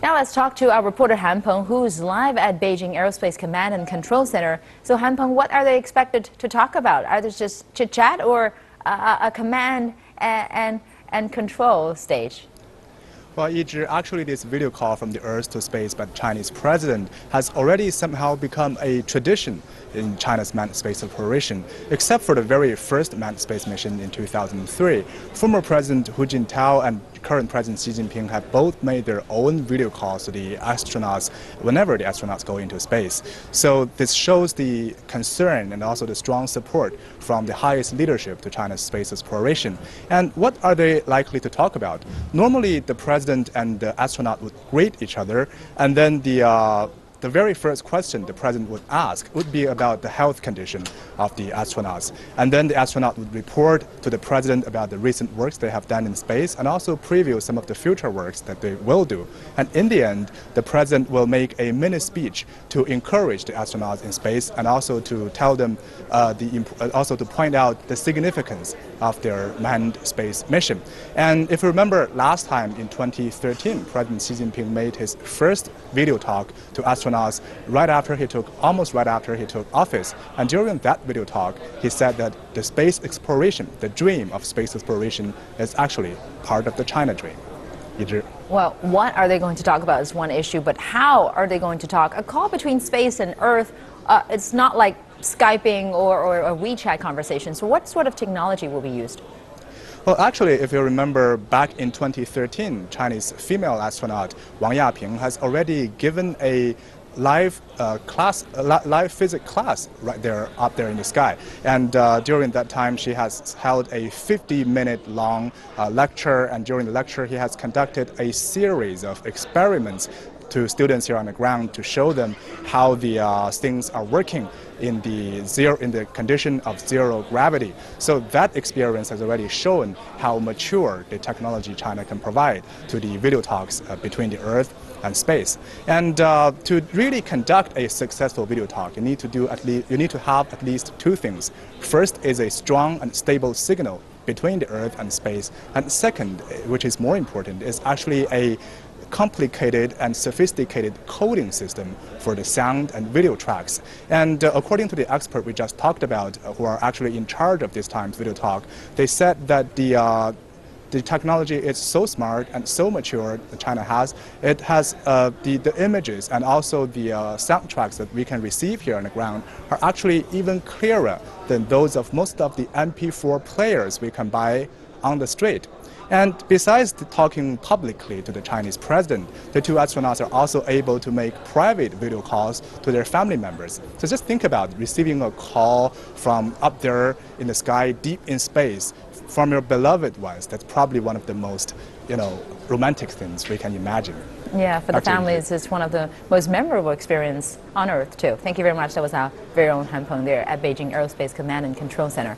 Now let's talk to our reporter Han Peng, who's live at Beijing Aerospace Command and Control Center. So Han Peng, what are they expected to talk about? Are they just chit-chat or a command and control stage? Well, Yizhi, actually this video call from the Earth to space by the Chinese president has already somehow become a tradition in China's manned space exploration, except for the very first manned space mission in 2003. Former President Hu Jintao and current President Xi Jinping have both made their own video calls to the astronauts whenever the astronauts go into space. So this shows the concern and also the strong support from the highest leadership to China's space exploration. And what are they likely to talk about? Normally, the president and the astronaut would greet each other, and then the very first question the president would ask would be about the health condition of the astronauts. And then the astronaut would report to the president about the recent works they have done in space and also preview some of the future works that they will do. And in the end, the president will make a mini speech to encourage the astronauts in space and also to tell them, also to point out the significance of their manned space mission. And if you remember last time in 2013, President Xi Jinping made his first video talk to astronauts almost right after he took office. And during that video talk, he said that the space exploration, the dream of space exploration, is actually part of the China dream. Well, what are they going to talk about is one issue, but how are they going to talk? A call between space and Earth, it's not like Skyping or a WeChat conversation. So what sort of technology will be used? Well, actually, if you remember, back in 2013, Chinese female astronaut Wang Yaping has already given a live physics class right there up there in the sky. And during that time, she has held a 50-minute long lecture, and during the lecture, he has conducted a series of experiments to students here on the ground to show them how the things are working in the condition of zero gravity. So that experience has already shown how mature the technology China can provide to the video talks between the Earth and space. And to really conduct a successful video talk, you need to have at least two things. First is a strong and stable signal between the Earth and space, and second, which is more important, is actually a complicated and sophisticated coding system for the sound and video tracks. And according to the expert we just talked about, who are actually in charge of this time's video talk, they said that the technology is so smart and so mature that China has. It has the images and also the soundtracks that we can receive here on the ground are actually even clearer than those of most of the MP4 players we can buy on the street. And besides talking publicly to the Chinese president, the two astronauts are also able to make private video calls to their family members. So just think about receiving a call from up there in the sky, deep in space, from your beloved ones. That's probably one of the most, romantic things we can imagine. Yeah, for the families, it's one of the most memorable experiences on Earth, too. Thank you very much. That was our very own Han Peng there at Beijing Aerospace Command and Control Center.